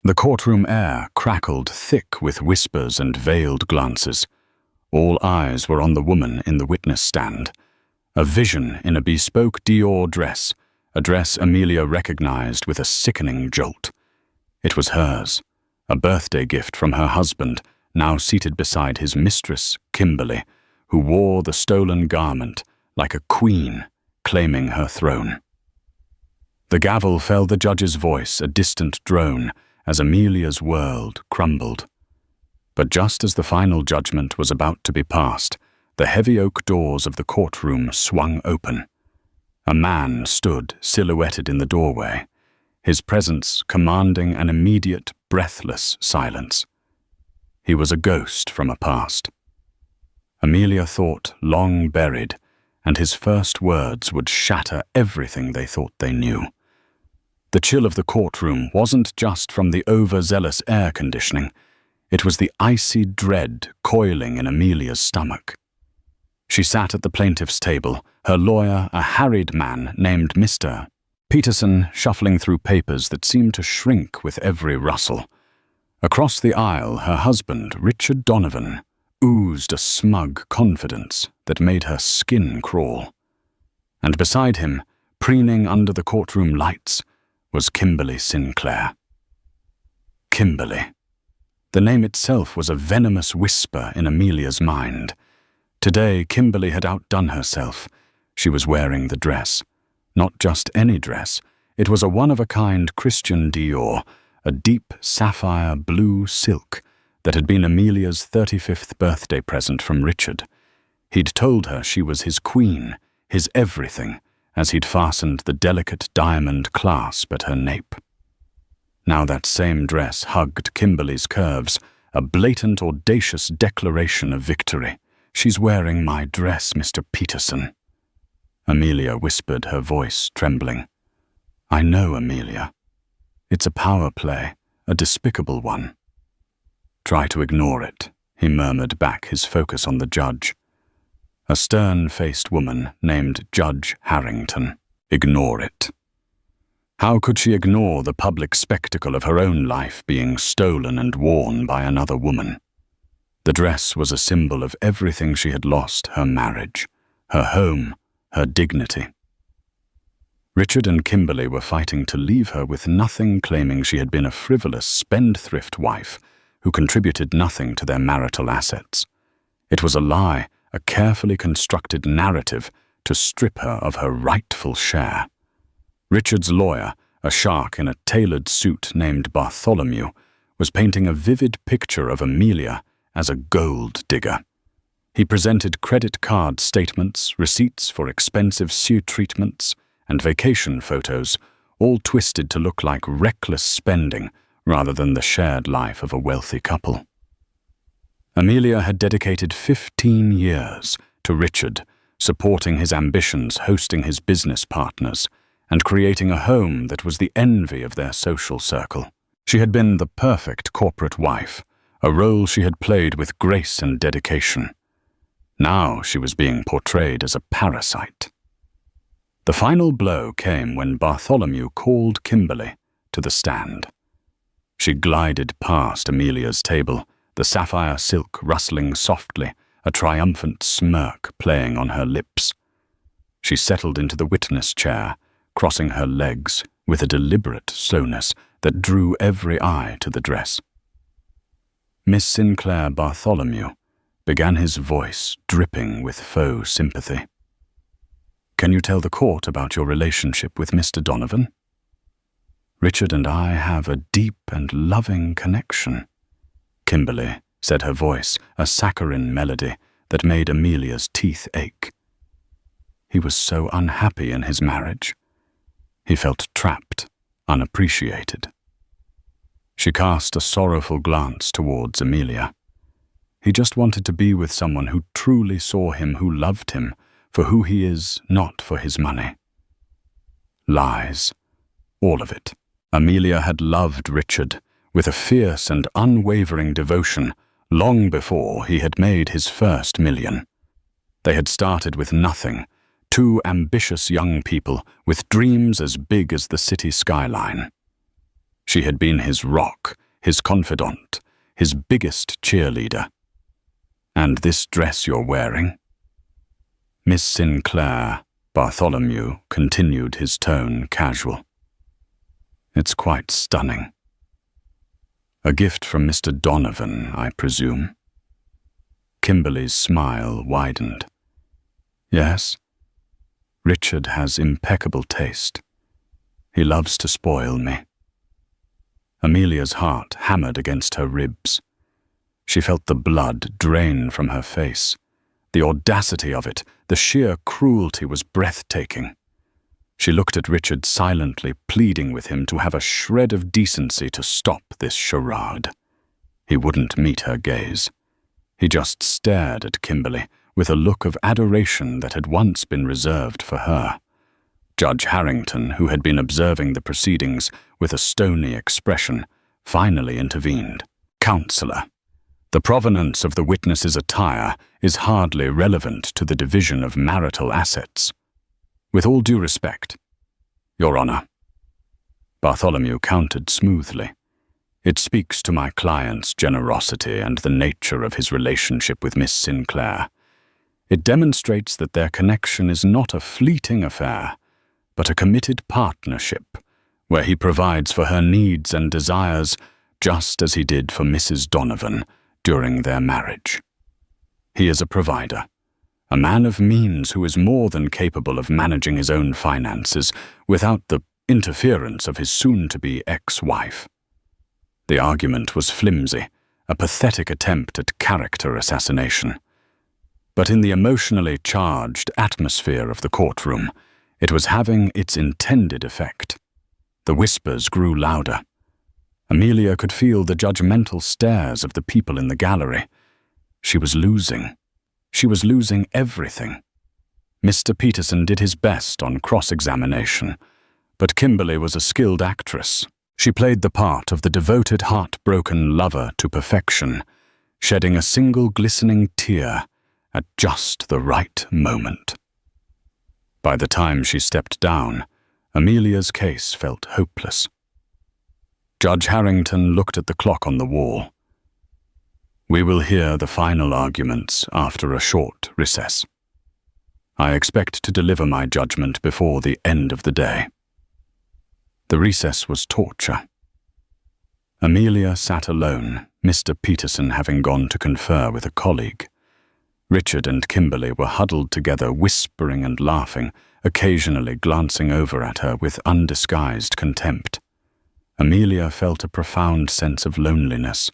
The courtroom air crackled thick with whispers and veiled glances. All eyes were on the woman in the witness stand. A vision in a bespoke Dior dress, a dress Amelia recognized with a sickening jolt. It was hers, a birthday gift from her husband, now seated beside his mistress, Kimberly, who wore the stolen garment like a queen claiming her throne. The gavel fell the judge's voice, a distant drone, as Amelia's world crumbled. But just as the final judgment was about to be passed, the heavy oak doors of the courtroom swung open. A man stood silhouetted in the doorway, his presence commanding an immediate, breathless silence. He was a ghost from a past. Amelia thought long buried, and his first words would shatter everything they thought they knew. The chill of the courtroom wasn't just from the overzealous air conditioning. It was the icy dread coiling in Amelia's stomach. She sat at the plaintiff's table, her lawyer a harried man named Mr. Peterson shuffling through papers that seemed to shrink with every rustle. Across the aisle, her husband, Richard Donovan, oozed a smug confidence that made her skin crawl. And beside him, preening under the courtroom lights, was Kimberly Sinclair. Kimberly. The name itself was a venomous whisper in Amelia's mind. Today, Kimberly had outdone herself. She was wearing the dress. Not just any dress. It was a one-of-a-kind Christian Dior, a deep sapphire blue silk that had been Amelia's 35th birthday present from Richard. He'd told her she was his queen, his everything, as he'd fastened the delicate diamond clasp at her nape. Now that same dress hugged Kimberly's curves, a blatant, audacious declaration of victory. "She's wearing my dress, Mr. Peterson." Amelia whispered, her voice trembling. "I know, Amelia. It's a power play, a despicable one." "Try to ignore it," he murmured back, his focus on the judge. A stern-faced woman named Judge Harrington. Ignore it. How could she ignore the public spectacle of her own life being stolen and worn by another woman? The dress was a symbol of everything she had lost: her marriage, her home, her dignity. Richard and Kimberly were fighting to leave her with nothing, claiming she had been a frivolous, spendthrift wife who contributed nothing to their marital assets. It was a lie, a carefully constructed narrative to strip her of her rightful share. Richard's lawyer, a shark in a tailored suit named Bartholomew, was painting a vivid picture of Amelia as a gold digger. He presented credit card statements, receipts for expensive suit treatments, and vacation photos, all twisted to look like reckless spending rather than the shared life of a wealthy couple. Amelia had dedicated 15 years to Richard, supporting his ambitions, hosting his business partners, and creating a home that was the envy of their social circle. She had been the perfect corporate wife, a role she had played with grace and dedication. Now she was being portrayed as a parasite. The final blow came when Bartholomew called Kimberly to the stand. She glided past Amelia's table, the sapphire silk rustling softly, a triumphant smirk playing on her lips. She settled into the witness chair, crossing her legs with a deliberate slowness that drew every eye to the dress. "Miss Sinclair Bartholomew," began his voice dripping with faux sympathy. "Can you tell the court about your relationship with Mr. Donovan? Richard and I have a deep and loving connection." "Kimberly," said her voice, a saccharine melody that made Amelia's teeth ache. He was so unhappy in his marriage. He felt trapped, unappreciated. She cast a sorrowful glance towards Amelia. He just wanted to be with someone who truly saw him, who loved him for who he is, not for his money. Lies. All of it. Amelia had loved Richard with a fierce and unwavering devotion long before he had made his first million. They had started with nothing, two ambitious young people with dreams as big as the city skyline. She had been his rock, his confidant, his biggest cheerleader. "And this dress you're wearing?" "Miss Sinclair," Bartholomew continued, his tone casual. "It's quite stunning." "A gift from Mr. Donovan, I presume?" Kimberly's smile widened. "Yes. Richard has impeccable taste. He loves to spoil me." Amelia's heart hammered against her ribs. She felt the blood drain from her face. The audacity of it, the sheer cruelty was breathtaking. She looked at Richard silently, pleading with him to have a shred of decency to stop this charade. He wouldn't meet her gaze. He just stared at Kimberly with a look of adoration that had once been reserved for her. Judge Harrington, who had been observing the proceedings with a stony expression, finally intervened. "Counselor, the provenance of the witness's attire is hardly relevant to the division of marital assets. With all due respect, Your Honor." Bartholomew countered smoothly. "It speaks to my client's generosity and the nature of his relationship with Miss Sinclair. It demonstrates that their connection is not a fleeting affair, but a committed partnership, where he provides for her needs and desires just as he did for Mrs. Donovan during their marriage. He is a provider, a man of means who is more than capable of managing his own finances without the interference of his soon-to-be ex-wife." The argument was flimsy, a pathetic attempt at character assassination. But in the emotionally charged atmosphere of the courtroom, it was having its intended effect. The whispers grew louder. Amelia could feel the judgmental stares of the people in the gallery. She was losing. She was losing everything. Mr. Peterson did his best on cross-examination, but Kimberly was a skilled actress. She played the part of the devoted, heartbroken lover to perfection, shedding a single glistening tear at just the right moment. By the time she stepped down, Amelia's case felt hopeless. Judge Harrington looked at the clock on the wall. "We will hear the final arguments after a short recess. I expect to deliver my judgment before the end of the day." The recess was torture. Amelia sat alone, Mr. Peterson having gone to confer with a colleague. Richard and Kimberly were huddled together, whispering and laughing, occasionally glancing over at her with undisguised contempt. Amelia felt a profound sense of loneliness,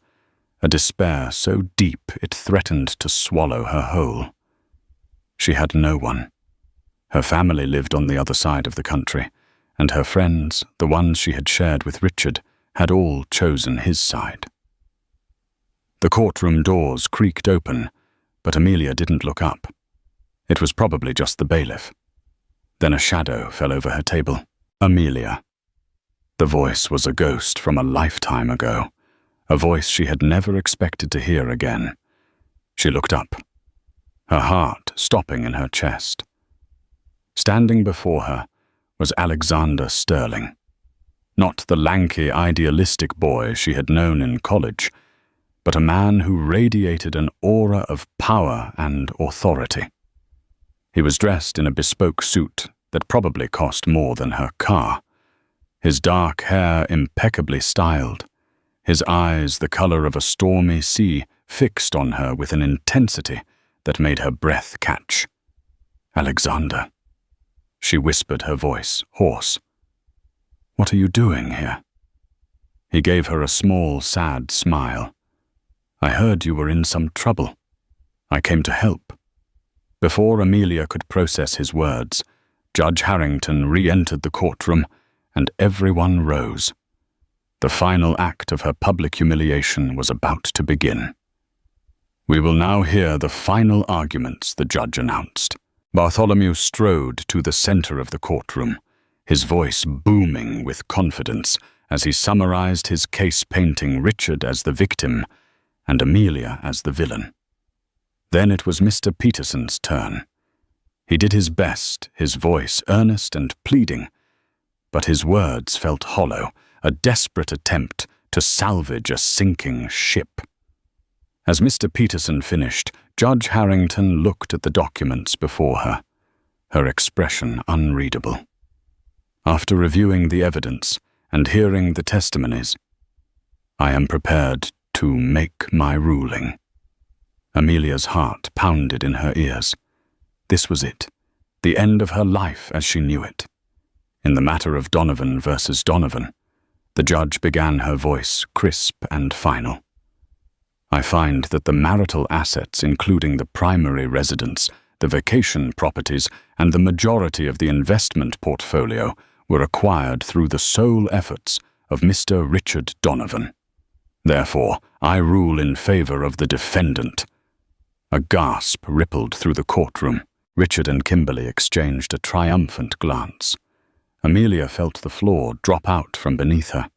a despair so deep it threatened to swallow her whole. She had no one. Her family lived on the other side of the country, and her friends, the ones she had shared with Richard, had all chosen his side. The courtroom doors creaked open, but Amelia didn't look up. It was probably just the bailiff. Then a shadow fell over her table. "Amelia." The voice was a ghost from a lifetime ago, a voice she had never expected to hear again. She looked up, her heart stopping in her chest. Standing before her was Alexander Sterling, not the lanky, idealistic boy she had known in college, but a man who radiated an aura of power and authority. He was dressed in a bespoke suit that probably cost more than her car, his dark hair impeccably styled, his eyes the color of a stormy sea fixed on her with an intensity that made her breath catch. "Alexander," she whispered, her voice hoarse. "What are you doing here?" He gave her a small, sad smile. "I heard you were in some trouble. I came to help." Before Amelia could process his words, Judge Harrington re-entered the courtroom, and everyone rose. The final act of her public humiliation was about to begin. "We will now hear the final arguments," the judge announced. Bartholomew strode to the center of the courtroom, his voice booming with confidence as he summarized his case, painting Richard as the victim and Amelia as the villain. Then it was Mr. Peterson's turn. He did his best, his voice earnest and pleading, but his words felt hollow, a desperate attempt to salvage a sinking ship. As Mr. Peterson finished, Judge Harrington looked at the documents before her, her expression unreadable. After reviewing the evidence and hearing the testimonies, "I am prepared to make my ruling." Amelia's heart pounded in her ears. This was it, the end of her life as she knew it. In the matter of Donovan versus Donovan, the judge began, her voice crisp and final. "I find that the marital assets, including the primary residence, the vacation properties, and the majority of the investment portfolio, were acquired through the sole efforts of Mr. Richard Donovan. Therefore, I rule in favor of the defendant." A gasp rippled through the courtroom. Richard and Kimberly exchanged a triumphant glance. Amelia felt the floor drop out from beneath her.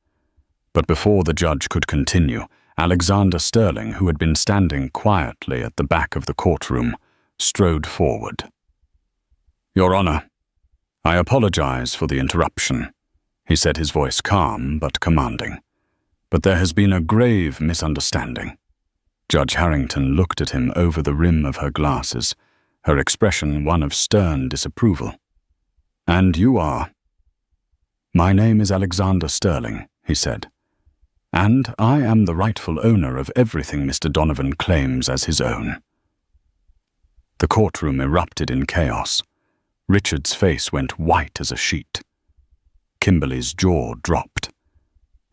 But before the judge could continue, Alexander Sterling, who had been standing quietly at the back of the courtroom, strode forward. "Your Honor, I apologize for the interruption," he said, his voice calm but commanding. "But there has been a grave misunderstanding." Judge Harrington looked at him over the rim of her glasses, her expression one of stern disapproval. "And you are?" "My name is Alexander Sterling," he said, "and I am the rightful owner of everything Mr. Donovan claims as his own." The courtroom erupted in chaos. Richard's face went white as a sheet. Kimberly's jaw dropped,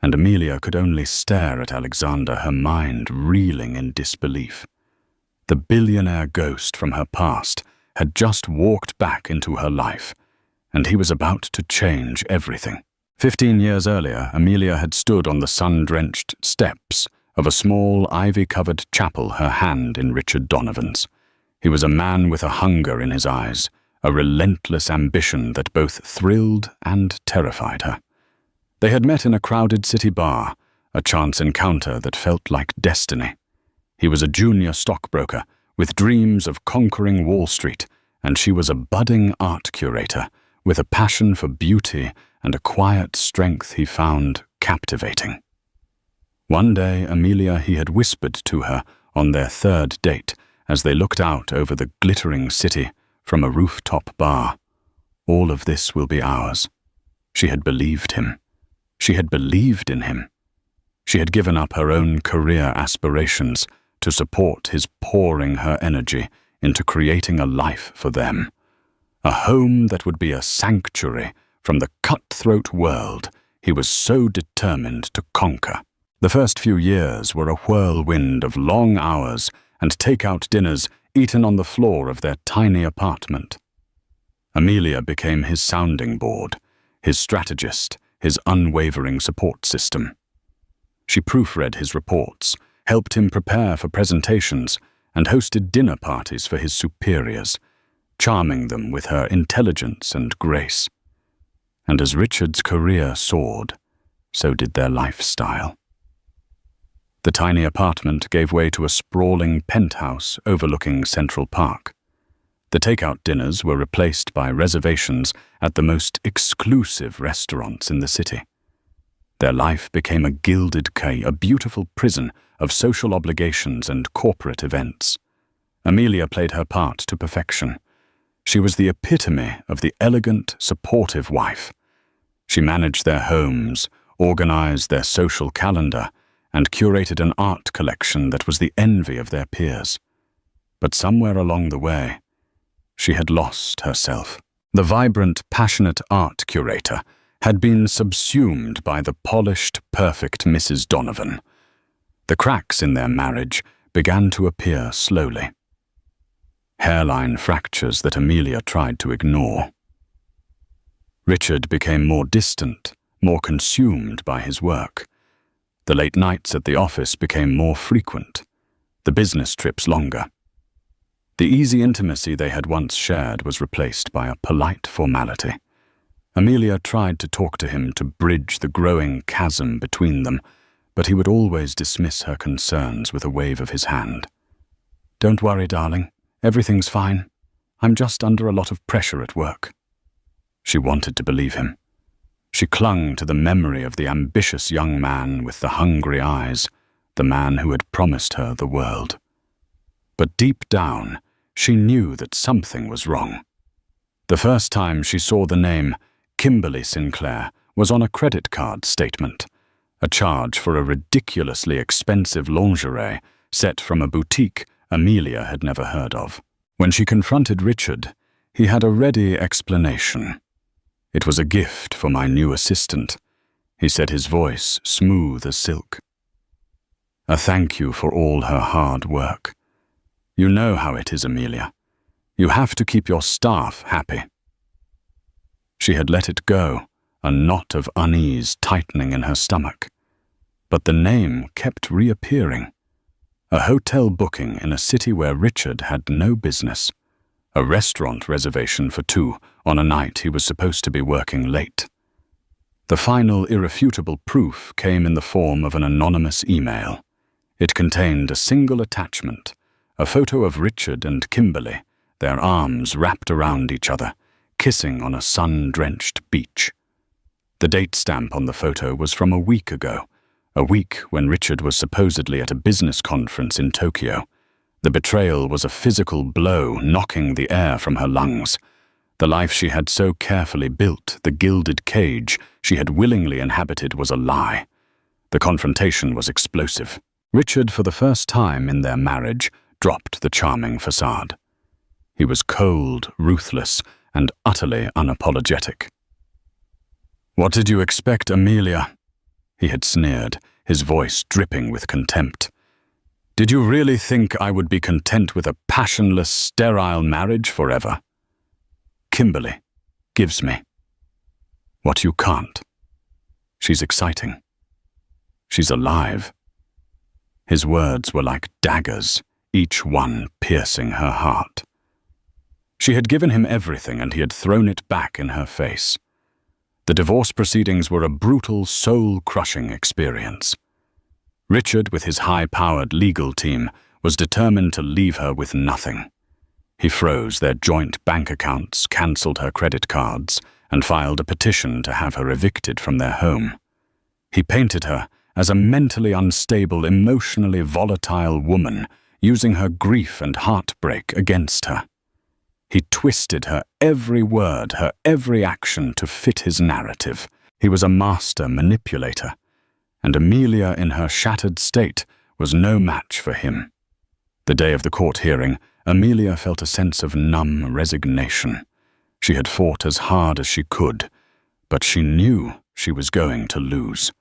and Amelia could only stare at Alexander, her mind reeling in disbelief. The billionaire ghost from her past had just walked back into her life, and he was about to change everything. 15 years earlier, Amelia had stood on the sun-drenched steps of a small, ivy-covered chapel, her hand in Richard Donovan's. He was a man with a hunger in his eyes, a relentless ambition that both thrilled and terrified her. They had met in a crowded city bar, a chance encounter that felt like destiny. He was a junior stockbroker with dreams of conquering Wall Street, and she was a budding art curator with a passion for beauty and a quiet strength he found captivating. One day, he had whispered to her on their third date as they looked out over the glittering city from a rooftop bar, "All of this will be ours." She had believed him. She had believed in him. She had given up her own career aspirations to support his pouring her energy into creating a life for them. A home that would be a sanctuary from the cutthroat world he was so determined to conquer. The first few years were a whirlwind of long hours and take-out dinners eaten on the floor of their tiny apartment. Amelia became his sounding board, his strategist, his unwavering support system. She proofread his reports, helped him prepare for presentations, and hosted dinner parties for his superiors, charming them with her intelligence and grace. And as Richard's career soared, so did their lifestyle. The tiny apartment gave way to a sprawling penthouse overlooking Central Park. The takeout dinners were replaced by reservations at the most exclusive restaurants in the city. Their life became a gilded cage, a beautiful prison of social obligations and corporate events. Amelia played her part to perfection. She was the epitome of the elegant, supportive wife. She managed their homes, organized their social calendar, and curated an art collection that was the envy of their peers. But somewhere along the way, she had lost herself. The vibrant, passionate art curator had been subsumed by the polished, perfect Mrs. Donovan. The cracks in their marriage began to appear slowly. Hairline fractures that Amelia tried to ignore. Richard became more distant, more consumed by his work. The late nights at the office became more frequent, the business trips longer. The easy intimacy they had once shared was replaced by a polite formality. Amelia tried to talk to him to bridge the growing chasm between them, but he would always dismiss her concerns with a wave of his hand. "Don't worry, darling. Everything's fine. I'm just under a lot of pressure at work." She wanted to believe him. She clung to the memory of the ambitious young man with the hungry eyes, the man who had promised her the world. But deep down, she knew that something was wrong. The first time she saw the name Kimberly Sinclair was on a credit card statement, a charge for a ridiculously expensive lingerie set from a boutique Amelia had never heard of. When she confronted Richard, he had a ready explanation. "It was a gift for my new assistant," he said, his voice smooth as silk. "A thank you for all her hard work. You know how it is, Amelia. You have to keep your staff happy." She had let it go, a knot of unease tightening in her stomach. But the name kept reappearing. A hotel booking in a city where Richard had no business. A restaurant reservation for 2 on a night he was supposed to be working late. The final irrefutable proof came in the form of an anonymous email. It contained a single attachment, a photo of Richard and Kimberly, their arms wrapped around each other, kissing on a sun-drenched beach. The date stamp on the photo was from a week ago, a week when Richard was supposedly at a business conference in Tokyo. The betrayal was a physical blow, knocking the air from her lungs. The life she had so carefully built, the gilded cage she had willingly inhabited, was a lie. The confrontation was explosive. Richard, for the first time in their marriage, dropped the charming facade. He was cold, ruthless, and utterly unapologetic. "What did you expect, Amelia?" he had sneered, his voice dripping with contempt. "Did you really think I would be content with a passionless, sterile marriage forever? Kimberly gives me what you can't. She's exciting. She's alive." His words were like daggers, each one piercing her heart. She had given him everything, and he had thrown it back in her face. The divorce proceedings were a brutal, soul-crushing experience. Richard, with his high-powered legal team, was determined to leave her with nothing. He froze their joint bank accounts, cancelled her credit cards, and filed a petition to have her evicted from their home. He painted her as a mentally unstable, emotionally volatile woman, using her grief and heartbreak against her. He twisted her every word, her every action to fit his narrative. He was a master manipulator, and Amelia, in her shattered state, was no match for him. The day of the court hearing, Amelia felt a sense of numb resignation. She had fought as hard as she could, but she knew she was going to lose.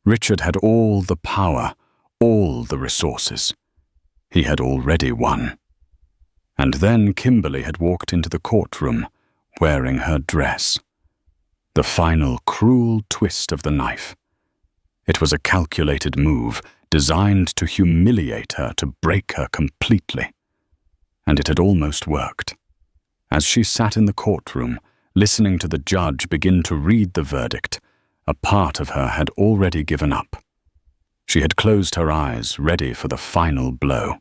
Richard had all the power, all the resources. He had already won. And then Kimberly had walked into the courtroom, wearing her dress. The final cruel twist of the knife. It was a calculated move, designed to humiliate her, to break her completely. And it had almost worked. As she sat in the courtroom, listening to the judge begin to read the verdict, a part of her had already given up. She had closed her eyes, ready for the final blow.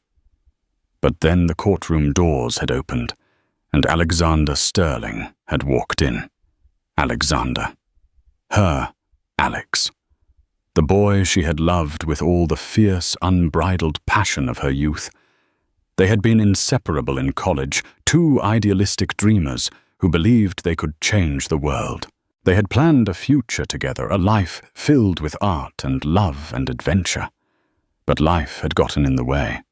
But then the courtroom doors had opened, and Alexander Sterling had walked in. Alexander. Her Alex. The boy she had loved with all the fierce, unbridled passion of her youth. They had been inseparable in college, two idealistic dreamers who believed they could change the world. They had planned a future together, a life filled with art and love and adventure. But life had gotten in the way.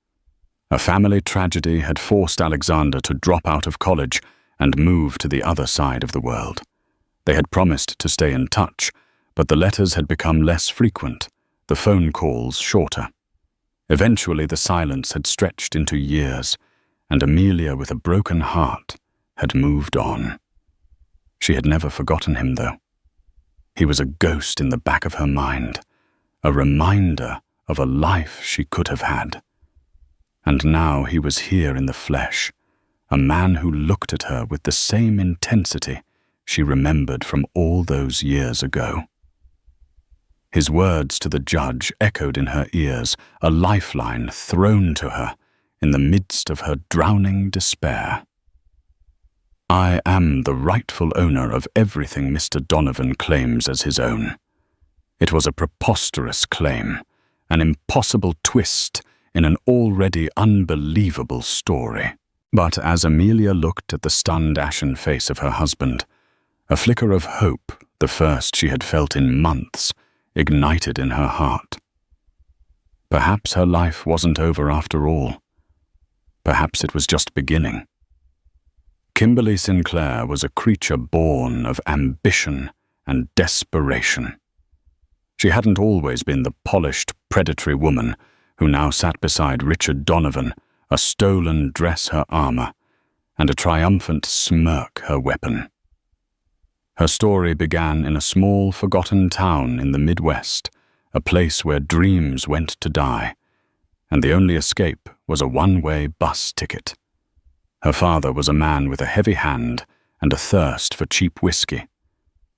A family tragedy had forced Alexander to drop out of college and move to the other side of the world. They had promised to stay in touch, but the letters had become less frequent, the phone calls shorter. Eventually the silence had stretched into years, and Amelia, with a broken heart, had moved on. She had never forgotten him, though. He was a ghost in the back of her mind, a reminder of a life she could have had. And now he was here in the flesh, a man who looked at her with the same intensity she remembered from all those years ago. His words to the judge echoed in her ears, a lifeline thrown to her in the midst of her drowning despair. "I am the rightful owner of everything Mr. Donovan claims as his own." It was a preposterous claim, an impossible twist in an already unbelievable story. But as Amelia looked at the stunned ashen face of her husband, a flicker of hope, the first she had felt in months, ignited in her heart. Perhaps her life wasn't over after all. Perhaps it was just beginning. Kimberly Sinclair was a creature born of ambition and desperation. She hadn't always been the polished, predatory woman who now sat beside Richard Donovan, a stolen dress her armor, and a triumphant smirk her weapon. Her story began in a small, forgotten town in the Midwest, a place where dreams went to die, and the only escape was a one-way bus ticket. Her father was a man with a heavy hand and a thirst for cheap whiskey.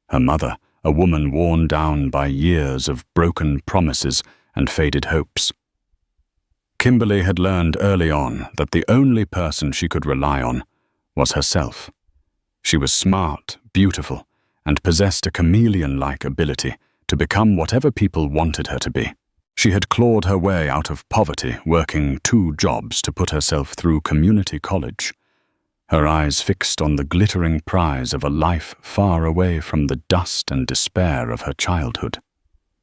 Her mother, a woman worn down by years of broken promises and faded hopes. Kimberly had learned early on that the only person she could rely on was herself. She was smart, beautiful, and possessed a chameleon-like ability to become whatever people wanted her to be. She had clawed her way out of poverty, working 2 jobs to put herself through community college, her eyes fixed on the glittering prize of a life far away from the dust and despair of her childhood.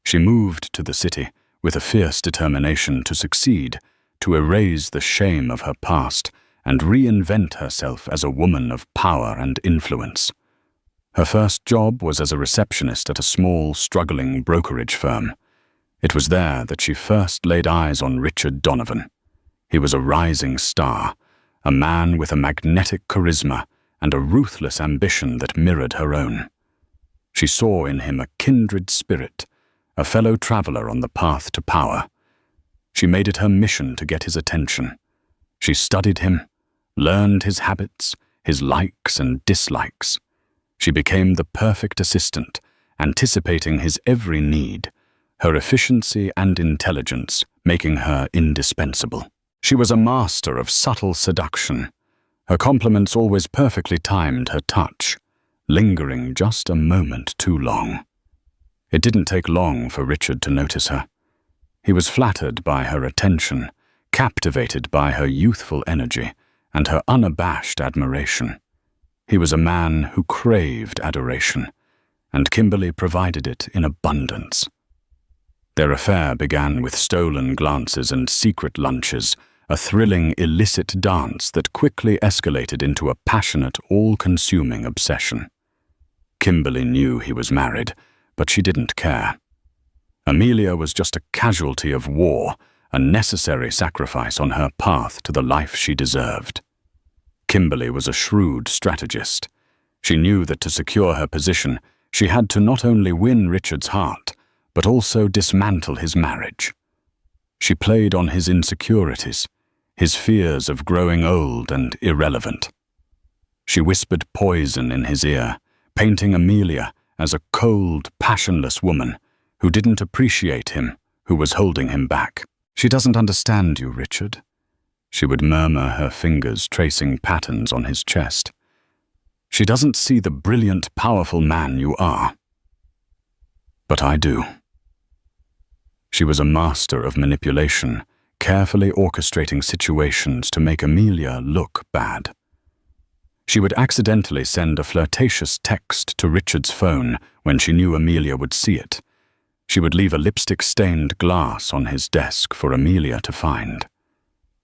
She moved to the city with a fierce determination to succeed, to erase the shame of her past and reinvent herself as a woman of power and influence. Her first job was as a receptionist at a small, struggling brokerage firm. It was there that she first laid eyes on Richard Donovan. He was a rising star, a man with a magnetic charisma and a ruthless ambition that mirrored her own. She saw in him a kindred spirit, a fellow traveler on the path to power. She made it her mission to get his attention. She studied him, learned his habits, his likes and dislikes. She became the perfect assistant, anticipating his every need, her efficiency and intelligence making her indispensable. She was a master of subtle seduction. Her compliments always perfectly timed her touch, lingering just a moment too long. It didn't take long for Richard to notice her. He was flattered by her attention, captivated by her youthful energy and her unabashed admiration. He was a man who craved adoration, and Kimberly provided it in abundance. Their affair began with stolen glances and secret lunches, a thrilling, illicit dance that quickly escalated into a passionate, all-consuming obsession. Kimberly knew he was married, but she didn't care. Amelia was just a casualty of war, a necessary sacrifice on her path to the life she deserved. Kimberly was a shrewd strategist. She knew that to secure her position, she had to not only win Richard's heart, but also dismantle his marriage. She played on his insecurities, his fears of growing old and irrelevant. She whispered poison in his ear, painting Amelia as a cold, passionless woman who didn't appreciate him, who was holding him back. "She doesn't understand you, Richard," she would murmur, her fingers tracing patterns on his chest. "She doesn't see the brilliant, powerful man you are. But I do." She was a master of manipulation, carefully orchestrating situations to make Amelia look bad. She would accidentally send a flirtatious text to Richard's phone when she knew Amelia would see it. She would leave a lipstick-stained glass on his desk for Amelia to find.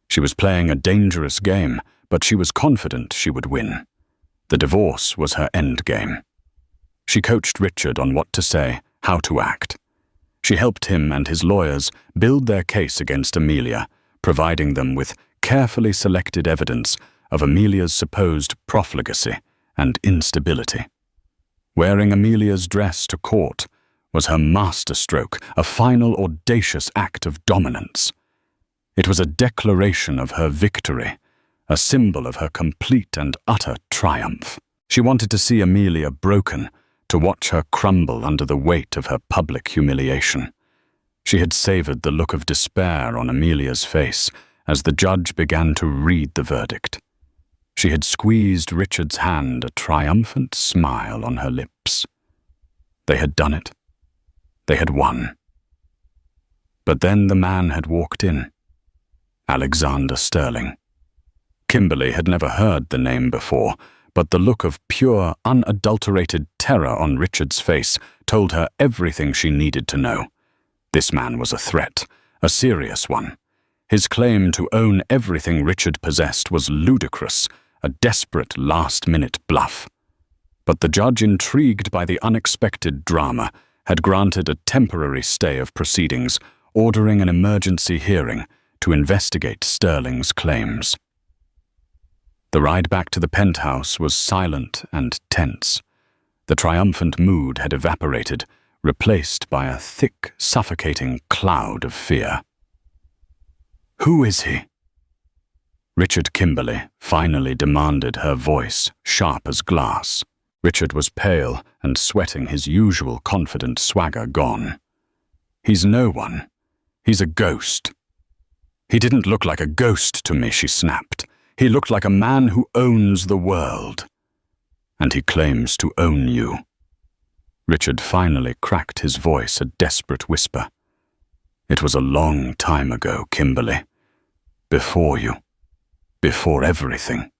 She was playing a dangerous game, but she was confident she would win. The divorce was her end game. She coached Richard on what to say, how to act. She helped him and his lawyers build their case against Amelia, providing them with carefully selected evidence of Amelia's supposed profligacy and instability. Wearing Amelia's dress to court was her masterstroke, a final audacious act of dominance. It was a declaration of her victory, a symbol of her complete and utter triumph. She wanted to see Amelia broken, to watch her crumble under the weight of her public humiliation. She had savored the look of despair on Amelia's face as the judge began to read the verdict. She had squeezed Richard's hand, a triumphant smile on her lips. They had done it. They had won. But then the man had walked in. Alexander Sterling. Kimberly had never heard the name before, but the look of pure, unadulterated terror on Richard's face told her everything she needed to know. This man was a threat, a serious one. His claim to own everything Richard possessed was ludicrous, a desperate last-minute bluff. But the judge, intrigued by the unexpected drama, had granted a temporary stay of proceedings, ordering an emergency hearing to investigate Sterling's claims. The ride back to the penthouse was silent and tense. The triumphant mood had evaporated, replaced by a thick, suffocating cloud of fear. "Who is he?" Richard Kimberly finally demanded, her voice sharp as glass. Richard was pale and sweating, his usual confident swagger gone. "He's no one. He's a ghost." "He didn't look like a ghost to me," she snapped. "He looked like a man who owns the world. And he claims to own you." Richard finally cracked his voice, a desperate whisper. "It was a long time ago, Kimberly. Before you. Before everything."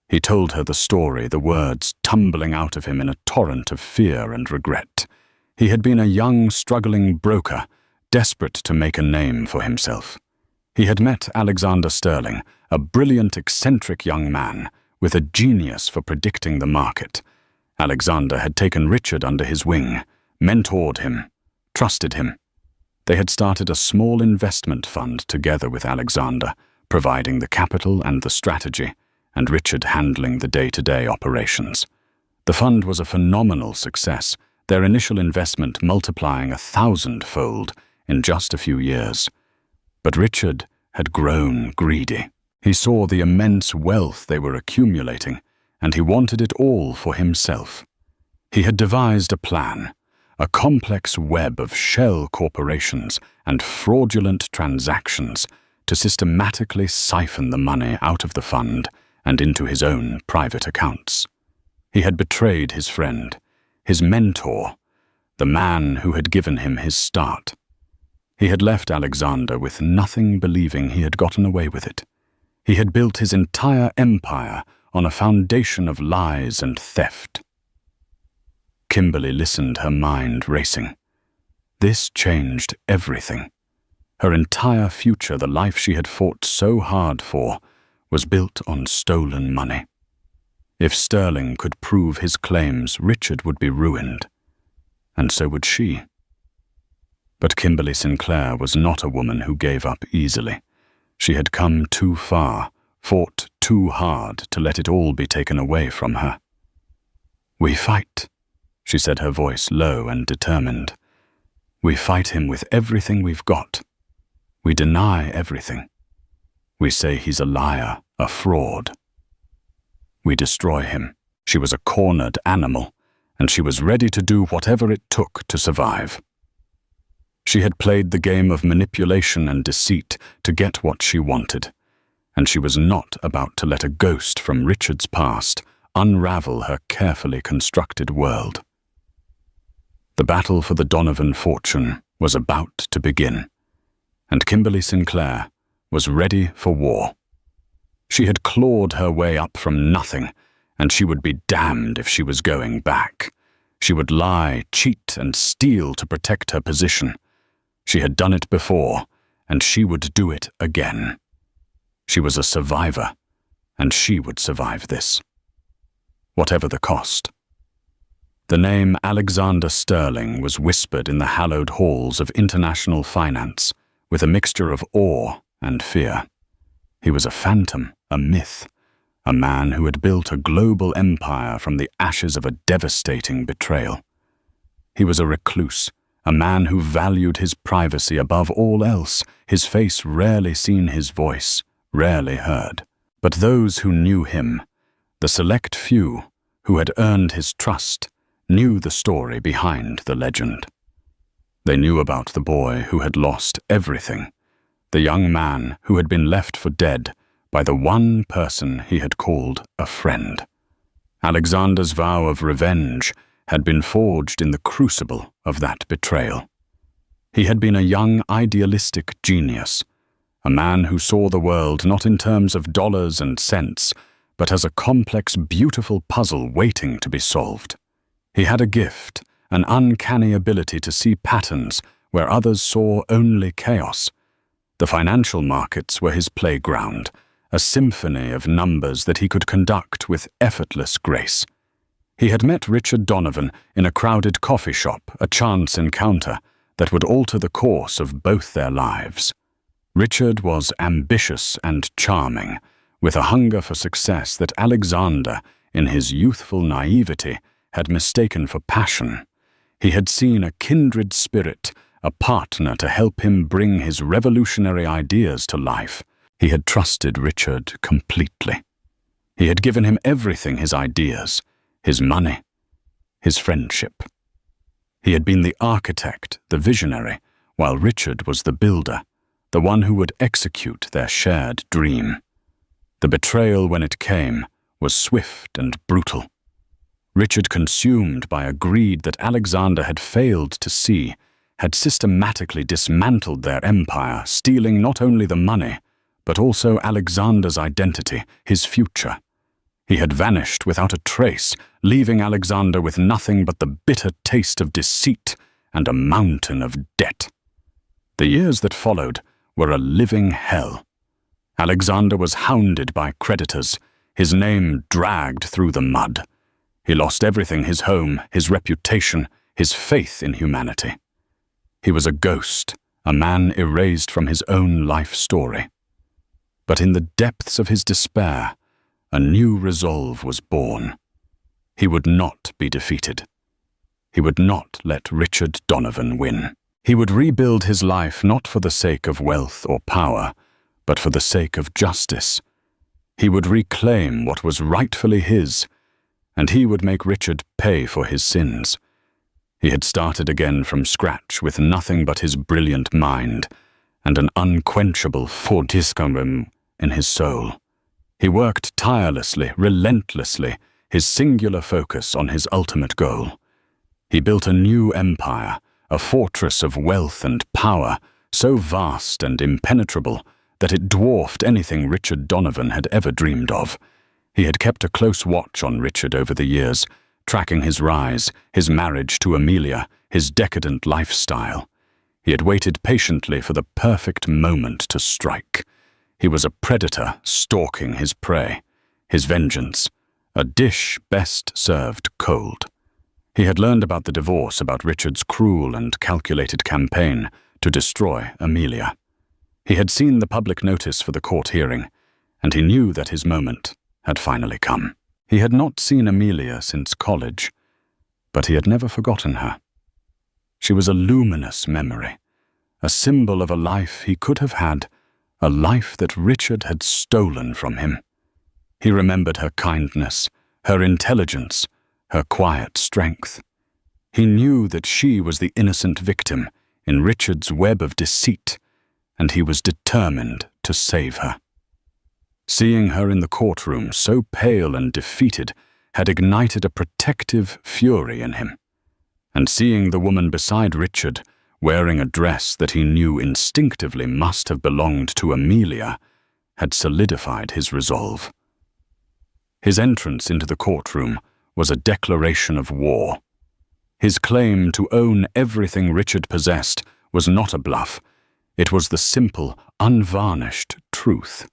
He told her the story, the words tumbling out of him in a torrent of fear and regret. He had been a young, struggling broker, desperate to make a name for himself. He had met Alexander Sterling, a brilliant, eccentric young man with a genius for predicting the market. Alexander had taken Richard under his wing, mentored him, trusted him. They had started a small investment fund together with Alexander, providing the capital and the strategy, and Richard handling the day-to-day operations. The fund was a phenomenal success, their initial investment multiplying 1,000-fold in just a few years. But Richard had grown greedy. He saw the immense wealth they were accumulating, and he wanted it all for himself. He had devised a plan, a complex web of shell corporations and fraudulent transactions to systematically siphon the money out of the fund and into his own private accounts. He had betrayed his friend, his mentor, the man who had given him his start. He had left Alexander with nothing, believing he had gotten away with it. He had built his entire empire on a foundation of lies and theft. Kimberly listened, her mind racing. This changed everything. Her entire future, the life she had fought so hard for, was built on stolen money. If Sterling could prove his claims, Richard would be ruined. And so would she. But Kimberly Sinclair was not a woman who gave up easily. She had come too far, fought too hard to let it all be taken away from her. "We fight," she said, her voice low and determined. "We fight him with everything we've got. We deny everything. We say he's a liar, a fraud. We destroy him." She was a cornered animal, and she was ready to do whatever it took to survive. She had played the game of manipulation and deceit to get what she wanted, and she was not about to let a ghost from Richard's past unravel her carefully constructed world. The battle for the Donovan fortune was about to begin, and Kimberly Sinclair was ready for war. She had clawed her way up from nothing, and she would be damned if she was going back. She would lie, cheat, and steal to protect her position. She had done it before, and she would do it again. She was a survivor, and she would survive this. Whatever the cost. The name Alexander Sterling was whispered in the hallowed halls of international finance, with a mixture of awe and fear. He was a phantom, a myth, a man who had built a global empire from the ashes of a devastating betrayal. He was a recluse, a man who valued his privacy above all else, his face rarely seen, his voice rarely heard. But those who knew him, the select few who had earned his trust, knew the story behind the legend. They knew about the boy who had lost everything, the young man who had been left for dead by the one person he had called a friend. Alexander's vow of revenge had been forged in the crucible of that betrayal. He had been a young, idealistic genius, a man who saw the world not in terms of dollars and cents, but as a complex, beautiful puzzle waiting to be solved. He had a gift, an uncanny ability to see patterns where others saw only chaos. The financial markets were his playground, a symphony of numbers that he could conduct with effortless grace. He had met Richard Donovan in a crowded coffee shop, a chance encounter that would alter the course of both their lives. Richard was ambitious and charming, with a hunger for success that Alexander, in his youthful naivety, had mistaken for passion. He had seen a kindred spirit, a partner to help him bring his revolutionary ideas to life. He had trusted Richard completely. He had given him everything: his ideas, his money, his friendship. He had been the architect, the visionary, while Richard was the builder, the one who would execute their shared dream. The betrayal, when it came, was swift and brutal. Richard, consumed by a greed that Alexander had failed to see, had systematically dismantled their empire, stealing not only the money, but also Alexander's identity, his future. He had vanished without a trace, leaving Alexander with nothing but the bitter taste of deceit and a mountain of debt. The years that followed were a living hell. Alexander was hounded by creditors, his name dragged through the mud. He lost everything: his home, his reputation, his faith in humanity. He was a ghost, a man erased from his own life story. But in the depths of his despair, a new resolve was born. He would not be defeated. He would not let Richard Donovan win. He would rebuild his life not for the sake of wealth or power, but for the sake of justice. He would reclaim what was rightfully his, and he would make Richard pay for his sins. He had started again from scratch with nothing but his brilliant mind and an unquenchable fortissimo in his soul. He worked tirelessly, relentlessly, his singular focus on his ultimate goal. He built a new empire, a fortress of wealth and power, so vast and impenetrable that it dwarfed anything Richard Donovan had ever dreamed of. He had kept a close watch on Richard over the years, tracking his rise, his marriage to Amelia, his decadent lifestyle. He had waited patiently for the perfect moment to strike. He was a predator stalking his prey, his vengeance, a dish best served cold. He had learned about the divorce, about Richard's cruel and calculated campaign to destroy Amelia. He had seen the public notice for the court hearing, and he knew that his moment had finally come. He had not seen Amelia since college, but he had never forgotten her. She was a luminous memory, a symbol of a life he could have had, a life that Richard had stolen from him. He remembered her kindness, her intelligence, her quiet strength. He knew that she was the innocent victim in Richard's web of deceit, and he was determined to save her. Seeing her in the courtroom, so pale and defeated, had ignited a protective fury in him. And seeing the woman beside Richard, wearing a dress that he knew instinctively must have belonged to Amelia, had solidified his resolve. His entrance into the courtroom was a declaration of war. His claim to own everything Richard possessed was not a bluff. It was the simple, unvarnished truth.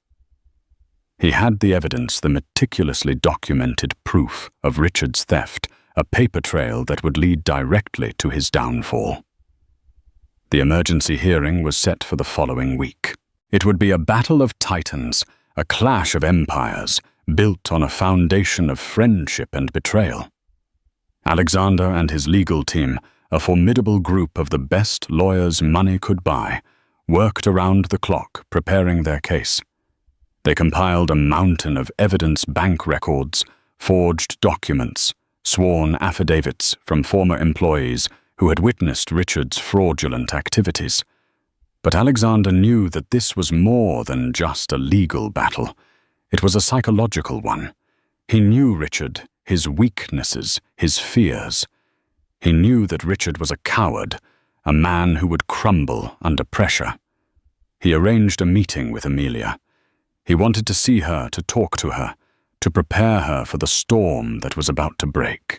He had the evidence, the meticulously documented proof of Richard's theft, a paper trail that would lead directly to his downfall. The emergency hearing was set for the following week. It would be a battle of titans, a clash of empires, built on a foundation of friendship and betrayal. Alexander and his legal team, a formidable group of the best lawyers money could buy, worked around the clock preparing their case. They compiled a mountain of evidence, bank records, forged documents, sworn affidavits from former employees who had witnessed Richard's fraudulent activities. But Alexander knew that this was more than just a legal battle. It was a psychological one. He knew Richard, his weaknesses, his fears. He knew that Richard was a coward, a man who would crumble under pressure. He arranged a meeting with Amelia. He wanted to see her, to talk to her, to prepare her for the storm that was about to break.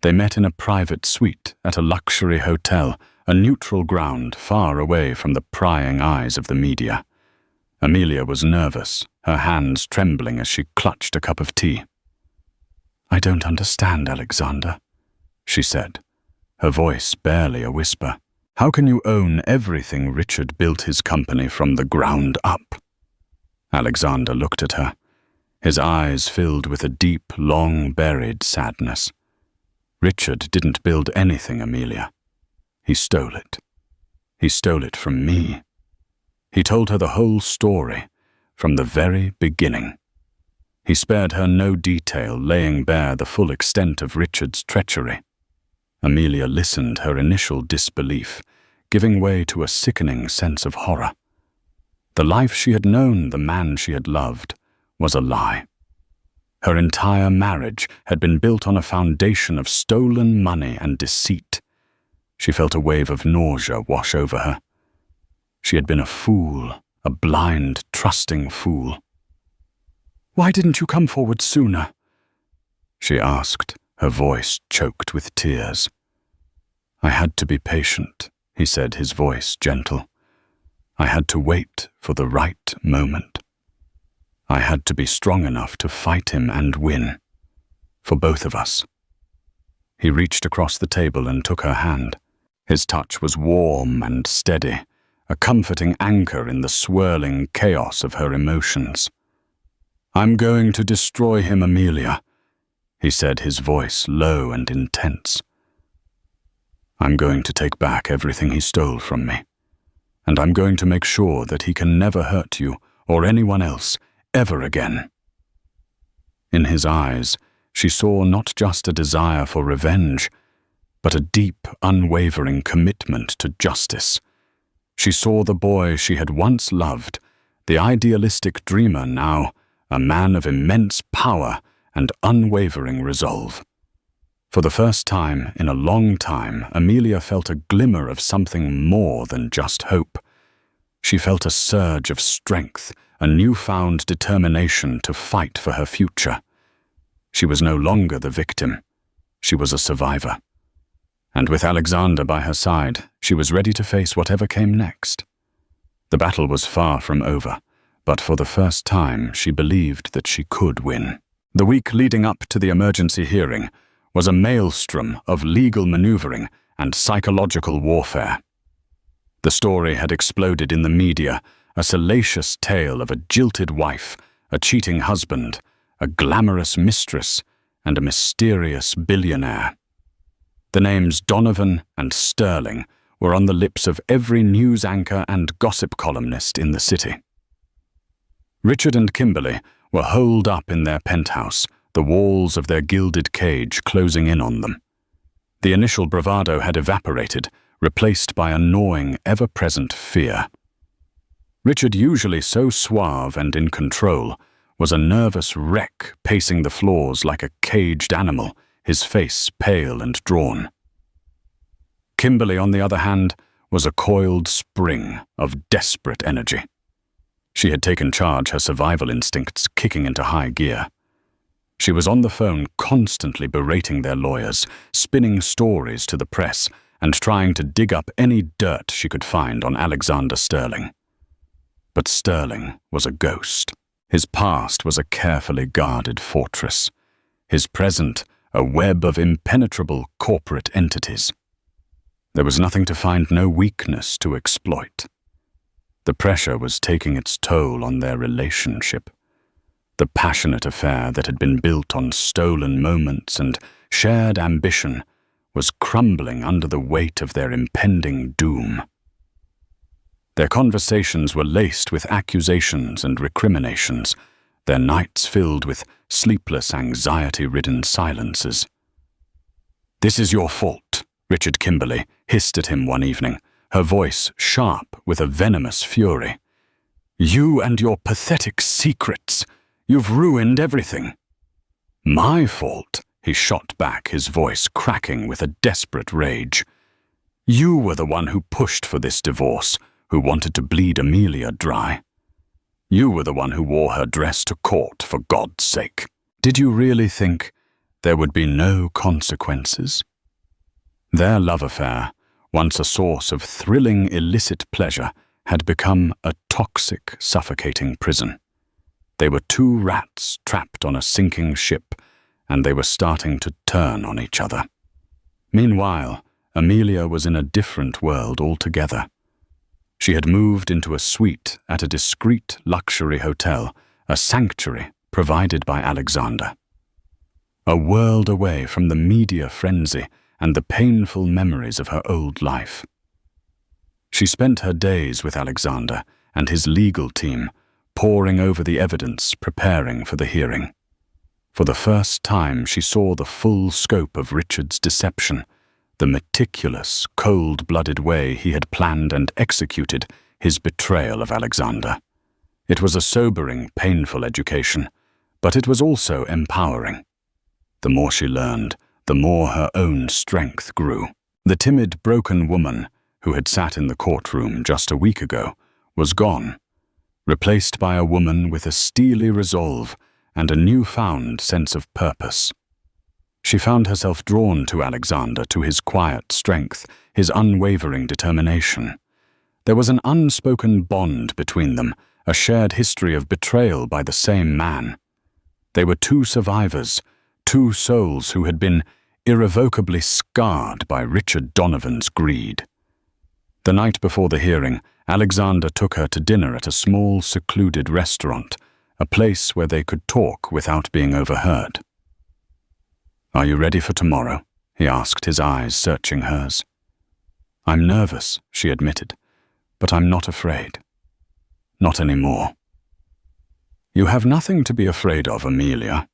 They met in a private suite at a luxury hotel, a neutral ground far away from the prying eyes of the media. Amelia was nervous, her hands trembling as she clutched a cup of tea. "I don't understand, Alexander," she said, her voice barely a whisper. "How can you own everything Richard built his company from the ground up?" Alexander looked at her, his eyes filled with a deep, long-buried sadness. "Richard didn't build anything, Amelia. He stole it. He stole it from me." He told her the whole story, from the very beginning. He spared her no detail, laying bare the full extent of Richard's treachery. Amelia listened, her initial disbelief giving way to a sickening sense of horror. The life she had known, the man she had loved, was a lie. Her entire marriage had been built on a foundation of stolen money and deceit. She felt a wave of nausea wash over her. She had been a fool, a blind, trusting fool. "Why didn't you come forward sooner?" she asked, her voice choked with tears. "I had to be patient," he said, his voice gentle. "I had to wait for the right moment. I had to be strong enough to fight him and win. For both of us." He reached across the table and took her hand. His touch was warm and steady, a comforting anchor in the swirling chaos of her emotions. "I'm going to destroy him, Amelia," he said, his voice low and intense. "I'm going to take back everything he stole from me. And I'm going to make sure that he can never hurt you or anyone else ever again." In his eyes, she saw not just a desire for revenge, but a deep, unwavering commitment to justice. She saw the boy she had once loved, the idealistic dreamer now, a man of immense power and unwavering resolve. For the first time in a long time, Amelia felt a glimmer of something more than just hope. She felt a surge of strength, a newfound determination to fight for her future. She was no longer the victim. She was a survivor. And with Alexander by her side, she was ready to face whatever came next. The battle was far from over, but for the first time she believed that she could win. The week leading up to the emergency hearing was a maelstrom of legal maneuvering and psychological warfare. The story had exploded in the media, a salacious tale of a jilted wife, a cheating husband, a glamorous mistress, and a mysterious billionaire. The names Donovan and Sterling were on the lips of every news anchor and gossip columnist in the city. Richard and Kimberly were holed up in their penthouse, the walls of their gilded cage closing in on them. The initial bravado had evaporated, replaced by a gnawing, ever-present fear. Richard, usually so suave and in control, was a nervous wreck pacing the floors like a caged animal, his face pale and drawn. Kimberly, on the other hand, was a coiled spring of desperate energy. She had taken charge, her survival instincts kicking into high gear. She was on the phone constantly berating their lawyers, spinning stories to the press, and trying to dig up any dirt she could find on Alexander Sterling. But Sterling was a ghost. His past was a carefully guarded fortress. His present, a web of impenetrable corporate entities. There was nothing to find, no weakness to exploit. The pressure was taking its toll on their relationship. The passionate affair that had been built on stolen moments and shared ambition was crumbling under the weight of their impending doom. Their conversations were laced with accusations and recriminations, their nights filled with sleepless, anxiety-ridden silences. "This is your fault," Richard Kimberly hissed at him one evening, her voice sharp with a venomous fury. You and your pathetic secrets. You've ruined everything." "My fault," he shot back, his voice cracking with a desperate rage. "You were the one who pushed for this divorce, who wanted to bleed Amelia dry. You were the one who wore her dress to court, for God's sake. Did you really think there would be no consequences?" Their love affair, once a source of thrilling illicit pleasure, had become a toxic, suffocating prison. They were two rats trapped on a sinking ship, and they were starting to turn on each other. Meanwhile, Amelia was in a different world altogether. She had moved into a suite at a discreet luxury hotel, a sanctuary provided by Alexander. A world away from the media frenzy and the painful memories of her old life. She spent her days with Alexander and his legal team, poring over the evidence, preparing for the hearing. For the first time, she saw the full scope of Richard's deception, the meticulous, cold-blooded way he had planned and executed his betrayal of Alexander. It was a sobering, painful education, but it was also empowering. The more she learned, the more her own strength grew. The timid, broken woman who had sat in the courtroom just a week ago was gone, replaced by a woman with a steely resolve and a newfound sense of purpose. She found herself drawn to Alexander, to his quiet strength, his unwavering determination. There was an unspoken bond between them, a shared history of betrayal by the same man. They were two survivors, two souls who had been irrevocably scarred by Richard Donovan's greed. The night before the hearing, Alexander took her to dinner at a small, secluded restaurant, a place where they could talk without being overheard. "Are you ready for tomorrow?" he asked, his eyes searching hers. "I'm nervous," she admitted, "but I'm not afraid. Not anymore." "You have nothing to be afraid of, Amelia,"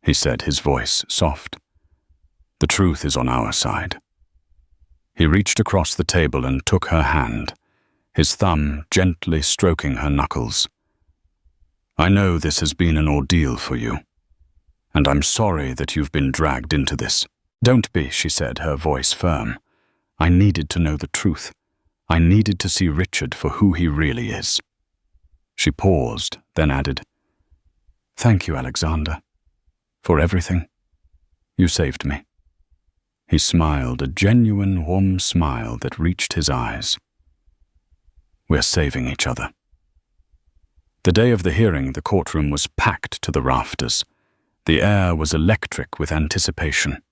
he said, his voice soft. "The truth is on our side." He reached across the table and took her hand, his thumb gently stroking her knuckles. "I know this has been an ordeal for you, and I'm sorry that you've been dragged into this." "Don't be," she said, her voice firm. "I needed to know the truth. I needed to see Richard for who he really is." She paused, then added, "Thank you, Alexander, for everything. You saved me." He smiled, a genuine, warm smile that reached his eyes. "We're saving each other." The day of the hearing, the courtroom was packed to the rafters. The air was electric with anticipation.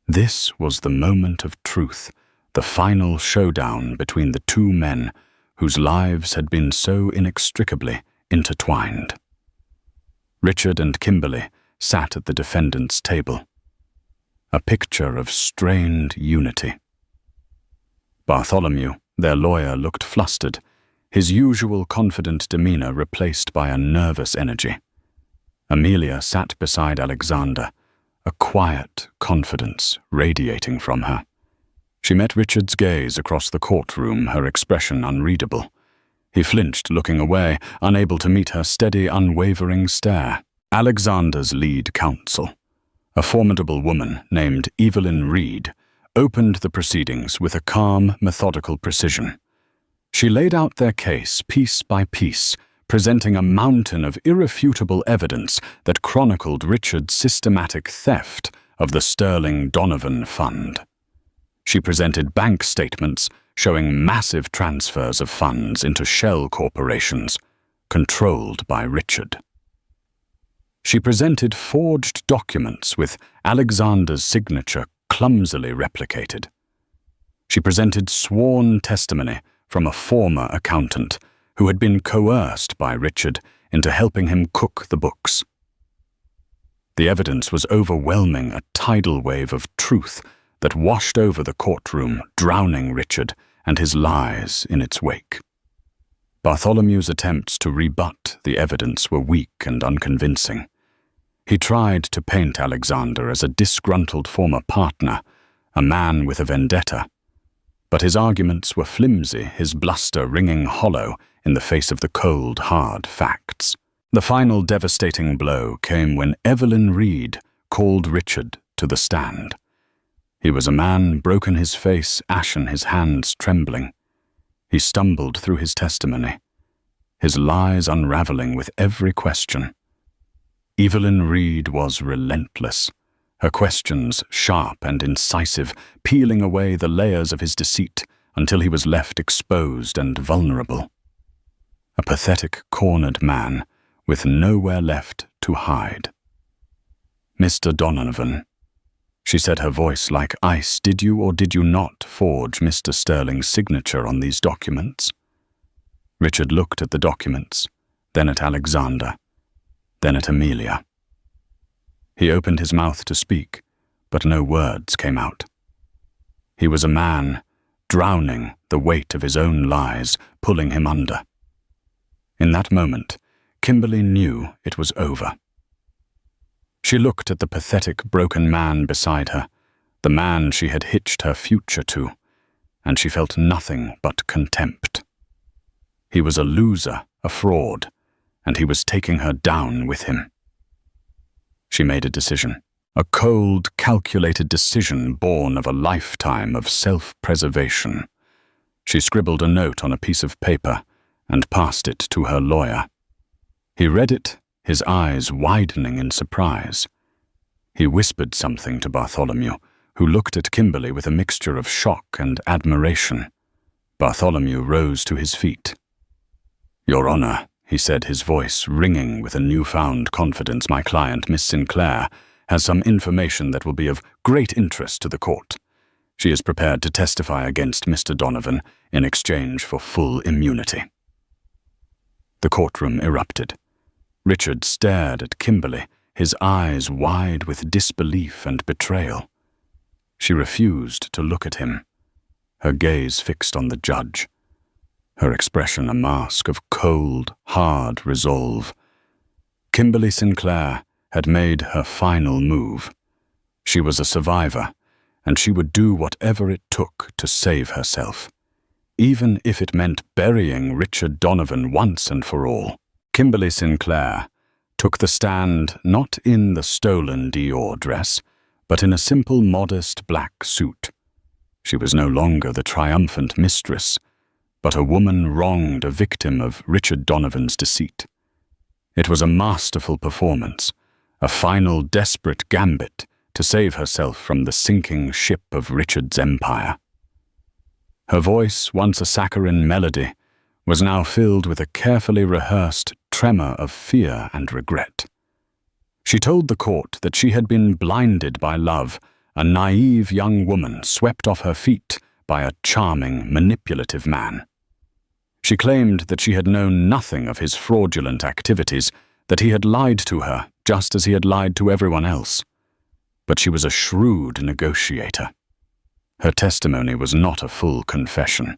This was the moment of truth, the final showdown between the two men whose lives had been so inextricably intertwined. Richard and Kimberly sat at the defendant's table, a picture of strained unity. Bartholomew, their lawyer, looked flustered, his usual confident demeanor replaced by a nervous energy. Amelia sat beside Alexander, a quiet confidence radiating from her. She met Richard's gaze across the courtroom, her expression unreadable. He flinched, looking away, unable to meet her steady, unwavering stare. Alexander's lead counsel, a formidable woman named Evelyn Reed, opened the proceedings with a calm, methodical precision. She laid out their case piece by piece, presenting a mountain of irrefutable evidence that chronicled Richard's systematic theft of the Sterling Donovan Fund. She presented bank statements showing massive transfers of funds into shell corporations, controlled by Richard. She presented forged documents with Alexander's signature clumsily replicated. She presented sworn testimony from a former accountant who had been coerced by Richard into helping him cook the books. The evidence was overwhelming, a tidal wave of truth that washed over the courtroom, drowning Richard and his lies in its wake. Bartholomew's attempts to rebut the evidence were weak and unconvincing. He tried to paint Alexander as a disgruntled former partner, a man with a vendetta. But his arguments were flimsy, his bluster ringing hollow in the face of the cold, hard facts. The final devastating blow came when Evelyn Reed called Richard to the stand. He was a man, broken his face, ashen, his hands trembling. He stumbled through his testimony, his lies unraveling with every question. Evelyn Reed was relentless, her questions sharp and incisive, peeling away the layers of his deceit until he was left exposed and vulnerable. A pathetic, cornered man with nowhere left to hide. "Mr. Donovan," she said, her voice like ice, "did you or did you not forge Mr. Sterling's signature on these documents?" Richard looked at the documents, then at Alexander, then at Amelia. He opened his mouth to speak, but no words came out. He was a man, drowning the weight of his own lies, pulling him under. In that moment, Kimberly knew it was over. She looked at the pathetic, broken man beside her, the man she had hitched her future to, and she felt nothing but contempt. He was a loser, a fraud, and he was taking her down with him. She made a decision, a cold, calculated decision born of a lifetime of self-preservation. She scribbled a note on a piece of paper and passed it to her lawyer. He read it, his eyes widening in surprise. He whispered something to Bartholomew, who looked at Kimberly with a mixture of shock and admiration. Bartholomew rose to his feet. "Your Honor," he said, his voice ringing with a newfound confidence, "my client, Miss Sinclair, has some information that will be of great interest to the court. She is prepared to testify against Mr. Donovan in exchange for full immunity." The courtroom erupted. Richard stared at Kimberly, his eyes wide with disbelief and betrayal. She refused to look at him, her gaze fixed on the judge, her expression a mask of cold, hard resolve. Kimberly Sinclair had made her final move. She was a survivor, and she would do whatever it took to save herself, even if it meant burying Richard Donovan once and for all. Kimberly Sinclair took the stand not in the stolen Dior dress, but in a simple, modest black suit. She was no longer the triumphant mistress, but a woman wronged, a victim of Richard Donovan's deceit. It was a masterful performance, a final desperate gambit to save herself from the sinking ship of Richard's empire. Her voice, once a saccharine melody, was now filled with a carefully rehearsed tremor of fear and regret. She told the court that she had been blinded by love, a naive young woman swept off her feet by a charming, manipulative man. She claimed that she had known nothing of his fraudulent activities, that he had lied to her just as he had lied to everyone else. But she was a shrewd negotiator. Her testimony was not a full confession.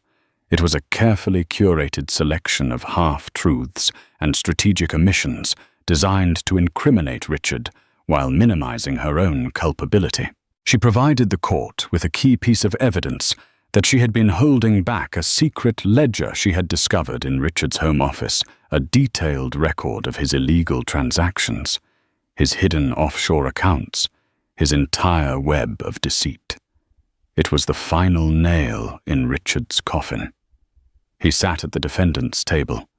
It was a carefully curated selection of half-truths and strategic omissions designed to incriminate Richard while minimizing her own culpability. She provided the court with a key piece of evidence that she had been holding back a secret ledger she had discovered in Richard's home office, a detailed record of his illegal transactions, his hidden offshore accounts, his entire web of deceit. It was the final nail in Richard's coffin. He sat at the defendant's table,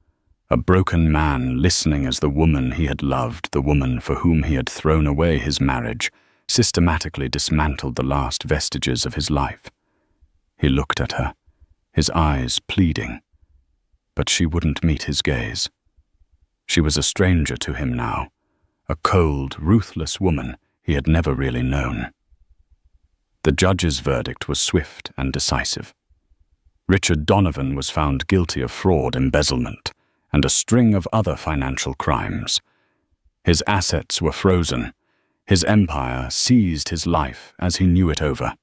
a broken man listening as the woman he had loved, the woman for whom he had thrown away his marriage, systematically dismantled the last vestiges of his life. He looked at her, his eyes pleading, but she wouldn't meet his gaze. She was a stranger to him now, a cold, ruthless woman he had never really known. The judge's verdict was swift and decisive. Richard Donovan was found guilty of fraud, embezzlement, and a string of other financial crimes. His assets were frozen. His empire seized his life as he knew it over.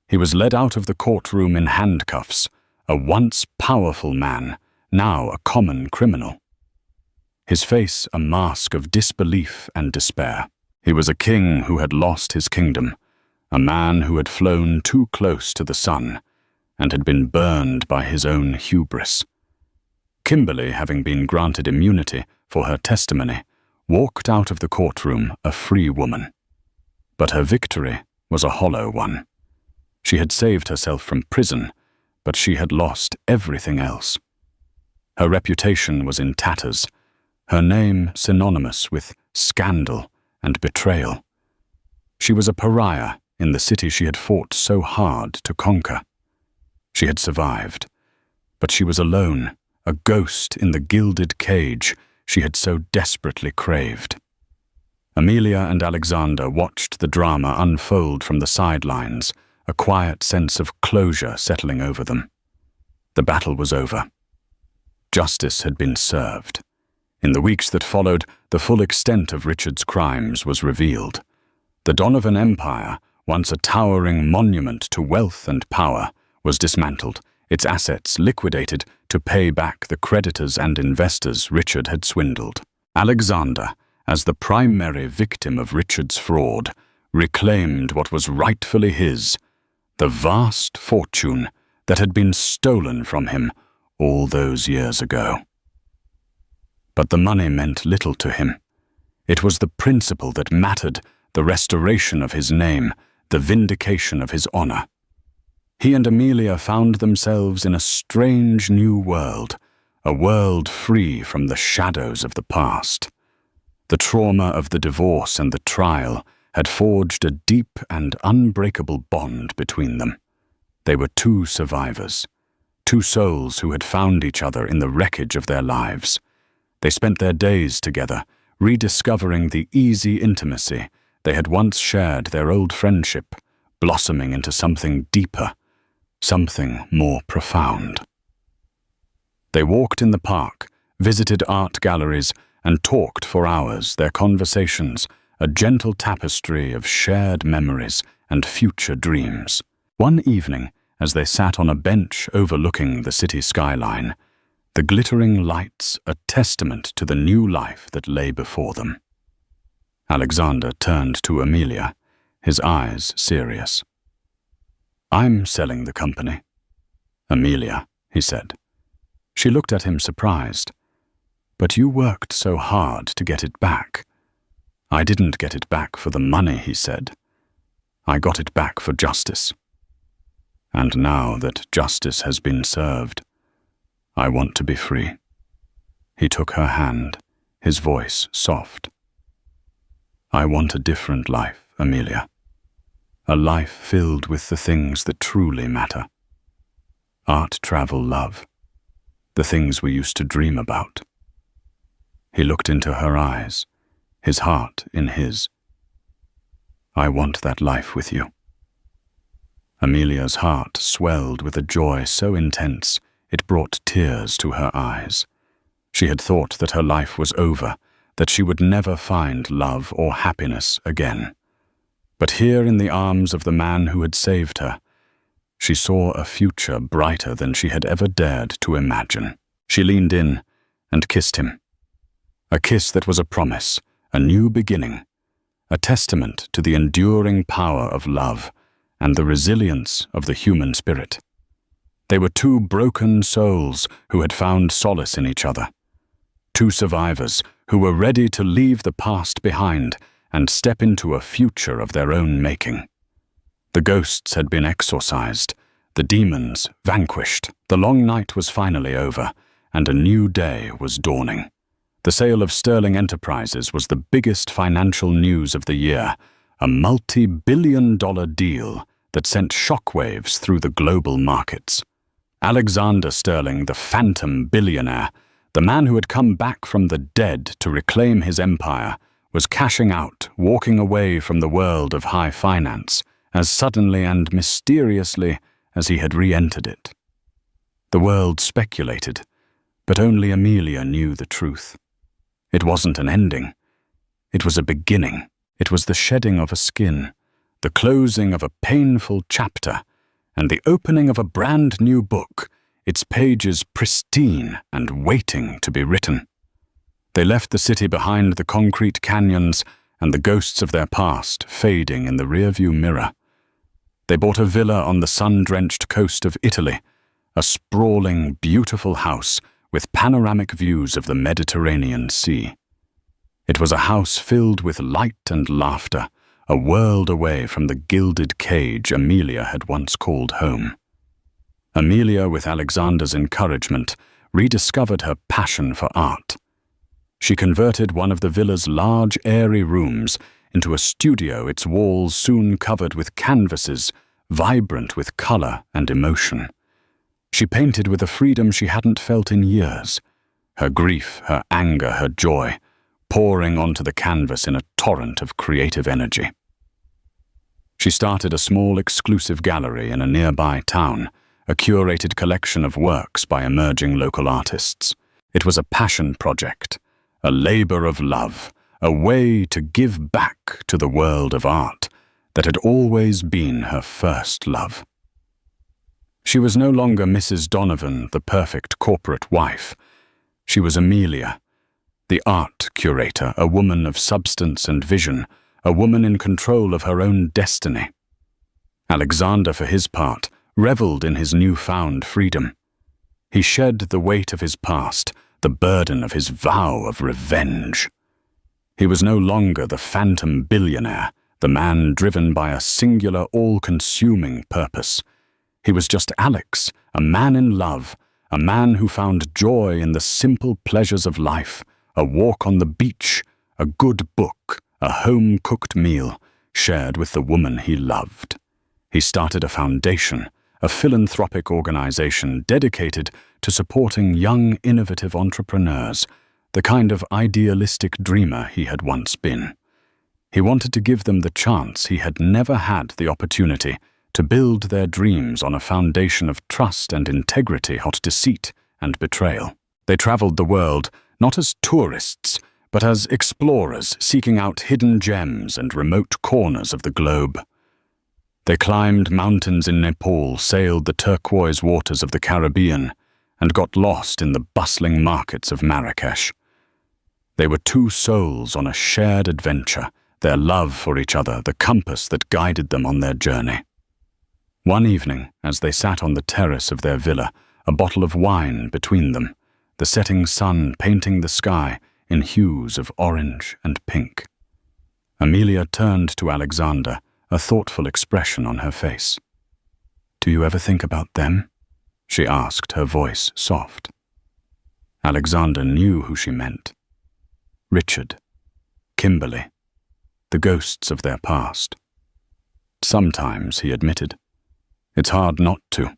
He was led out of the courtroom in handcuffs, a once powerful man, now a common criminal. His face a mask of disbelief and despair. He was a king who had lost his kingdom, a man who had flown too close to the sun and had been burned by his own hubris. Kimberly, having been granted immunity for her testimony, walked out of the courtroom a free woman. But her victory was a hollow one. She had saved herself from prison, but she had lost everything else. Her reputation was in tatters, her name synonymous with scandal and betrayal. She was a pariah in the city she had fought so hard to conquer. She had survived, but she was alone, a ghost in the gilded cage she had so desperately craved. Amelia and Alexander watched the drama unfold from the sidelines, a quiet sense of closure settling over them. The battle was over. Justice had been served. In the weeks that followed, the full extent of Richard's crimes was revealed. The Donovan Empire, once a towering monument to wealth and power, was dismantled, its assets liquidated to pay back the creditors and investors Richard had swindled. Alexander, as the primary victim of Richard's fraud, reclaimed what was rightfully his, the vast fortune that had been stolen from him all those years ago. But the money meant little to him. It was the principle that mattered, the restoration of his name, the vindication of his honor. He and Amelia found themselves in a strange new world, a world free from the shadows of the past. The trauma of the divorce and the trial had forged a deep and unbreakable bond between them. They were two survivors, two souls who had found each other in the wreckage of their lives. They spent their days together, rediscovering the easy intimacy they had once shared, their old friendship, blossoming into something deeper, something more profound. They walked in the park, visited art galleries, and talked for hours, their conversations, a gentle tapestry of shared memories and future dreams. One evening, as they sat on a bench overlooking the city skyline, the glittering lights a testament to the new life that lay before them. Alexander turned to Amelia, his eyes serious. "I'm selling the company." "Amelia," he said. She looked at him surprised. "But you worked so hard to get it back." "I didn't get it back for the money," he said. "I got it back for justice. And now that justice has been served, I want to be free." He took her hand, his voice soft. "I want a different life, Amelia. A life filled with the things that truly matter. Art, travel, love. The things we used to dream about." He looked into her eyes, his heart in his. "I want that life with you." Amelia's heart swelled with a joy so intense it brought tears to her eyes. She had thought that her life was over, that she would never find love or happiness again. But here in the arms of the man who had saved her, she saw a future brighter than she had ever dared to imagine. She leaned in and kissed him. A kiss that was a promise, a new beginning, a testament to the enduring power of love and the resilience of the human spirit. They were two broken souls who had found solace in each other. Two survivors who were ready to leave the past behind and step into a future of their own making. The ghosts had been exorcised, the demons vanquished. The long night was finally over, and a new day was dawning. The sale of Sterling Enterprises was the biggest financial news of the year, a multi-billion-dollar deal that sent shockwaves through the global markets. Alexander Sterling, the phantom billionaire, the man who had come back from the dead to reclaim his empire, was cashing out, walking away from the world of high finance, as suddenly and mysteriously as he had re-entered it. The world speculated, but only Amelia knew the truth. It wasn't an ending. It was a beginning. It was the shedding of a skin, the closing of a painful chapter, and the opening of a brand new book, its pages pristine and waiting to be written. They left the city behind, the concrete canyons and the ghosts of their past fading in the rearview mirror. They bought a villa on the sun-drenched coast of Italy, a sprawling, beautiful house with panoramic views of the Mediterranean Sea. It was a house filled with light and laughter, a world away from the gilded cage Amelia had once called home. Amelia, with Alexander's encouragement, rediscovered her passion for art. She converted one of the villa's large, airy rooms into a studio, its walls soon covered with canvases, vibrant with color and emotion. She painted with a freedom she hadn't felt in years, her grief, her anger, her joy, pouring onto the canvas in a torrent of creative energy. She started a small, exclusive gallery in a nearby town, a curated collection of works by emerging local artists. It was a passion project, a labor of love, a way to give back to the world of art that had always been her first love. She was no longer Mrs. Donovan, the perfect corporate wife. She was Amelia, the art curator, a woman of substance and vision, a woman in control of her own destiny. Alexander, for his part, reveled in his newfound freedom. He shed the weight of his past, the burden of his vow of revenge. He was no longer the phantom billionaire, the man driven by a singular, all-consuming purpose. He was just Alex, a man in love, a man who found joy in the simple pleasures of life, a walk on the beach, a good book, a home-cooked meal, shared with the woman he loved. He started a foundation, a philanthropic organization dedicated to supporting young, innovative entrepreneurs, the kind of idealistic dreamer he had once been. He wanted to give them the chance he had never had the opportunity to build their dreams on a foundation of trust and integrity, not deceit and betrayal. They traveled the world not as tourists, but as explorers seeking out hidden gems and remote corners of the globe. They climbed mountains in Nepal, sailed the turquoise waters of the Caribbean, and got lost in the bustling markets of Marrakesh. They were two souls on a shared adventure, their love for each other the compass that guided them on their journey. One evening, as they sat on the terrace of their villa, a bottle of wine between them, the setting sun painting the sky in hues of orange and pink, Amelia turned to Alexander, a thoughtful expression on her face. "Do you ever think about them?" she asked, her voice soft. Alexander knew who she meant. Richard, Kimberly, the ghosts of their past. Sometimes, he admitted. It's hard not to.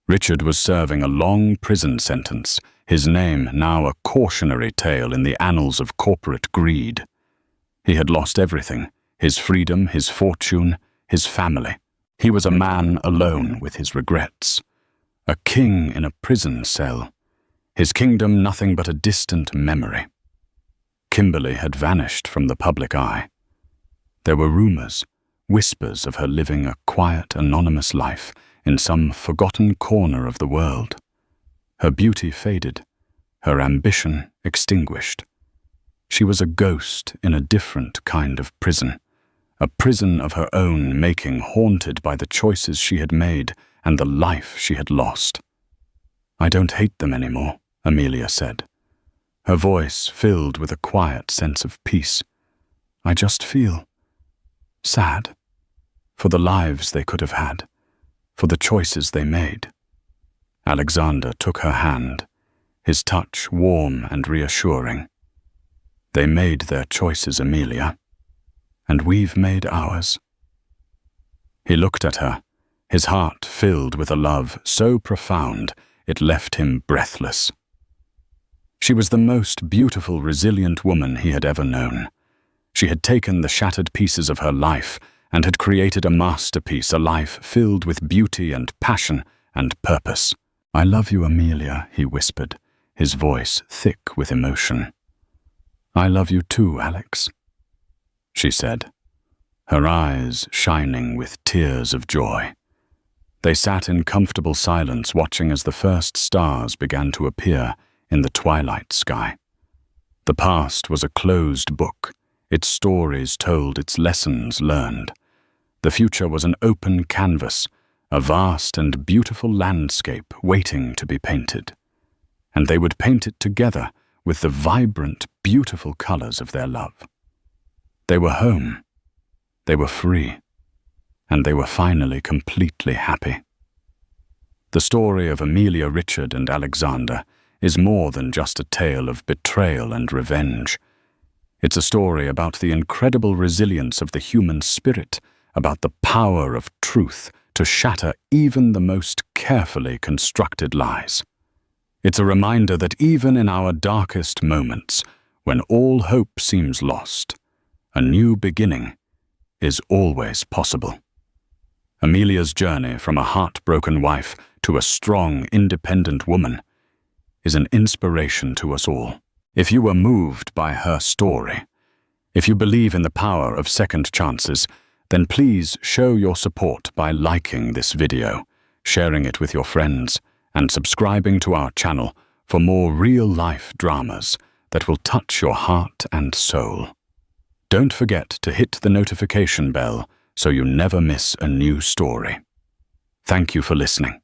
Richard was serving a long prison sentence, his name now a cautionary tale in the annals of corporate greed. He had lost everything, his freedom, his fortune, his family. He was a man alone with his regrets. A king in a prison cell. His kingdom nothing but a distant memory. Kimberly had vanished from the public eye. There were rumors, whispers of her living a quiet, anonymous life in some forgotten corner of the world. Her beauty faded, her ambition extinguished. She was a ghost in a different kind of prison, a prison of her own making, haunted by the choices she had made and the life she had lost. "I don't hate them anymore," Amelia said, her voice filled with a quiet sense of peace. "I just feel sad for the lives they could have had, for the choices they made." Alexander took her hand, his touch warm and reassuring. "They made their choices, Amelia, and we've made ours." He looked at her, his heart filled with a love so profound it left him breathless. She was the most beautiful, resilient woman he had ever known. She had taken the shattered pieces of her life and had created a masterpiece, a life filled with beauty and passion and purpose. "I love you, Amelia," he whispered, his voice thick with emotion. "I love you too, Alex," she said, her eyes shining with tears of joy. They sat in comfortable silence, watching as the first stars began to appear in the twilight sky. The past was a closed book, its stories told, its lessons learned. The future was an open canvas, a vast and beautiful landscape waiting to be painted. and they would paint it together with the vibrant, beautiful colors of their love. They were home, they were free, and they were finally completely happy. The story of Amelia, Richard, and Alexander is more than just a tale of betrayal and revenge. It's a story about the incredible resilience of the human spirit, about the power of truth to shatter even the most carefully constructed lies. It's a reminder that even in our darkest moments, when all hope seems lost, a new beginning is always possible. Amelia's journey from a heartbroken wife to a strong, independent woman is an inspiration to us all. If you were moved by her story, if you believe in the power of second chances, then please show your support by liking this video, sharing it with your friends, and subscribing to our channel for more real-life dramas that will touch your heart and soul. Don't forget to hit the notification bell so you never miss a new story. Thank you for listening.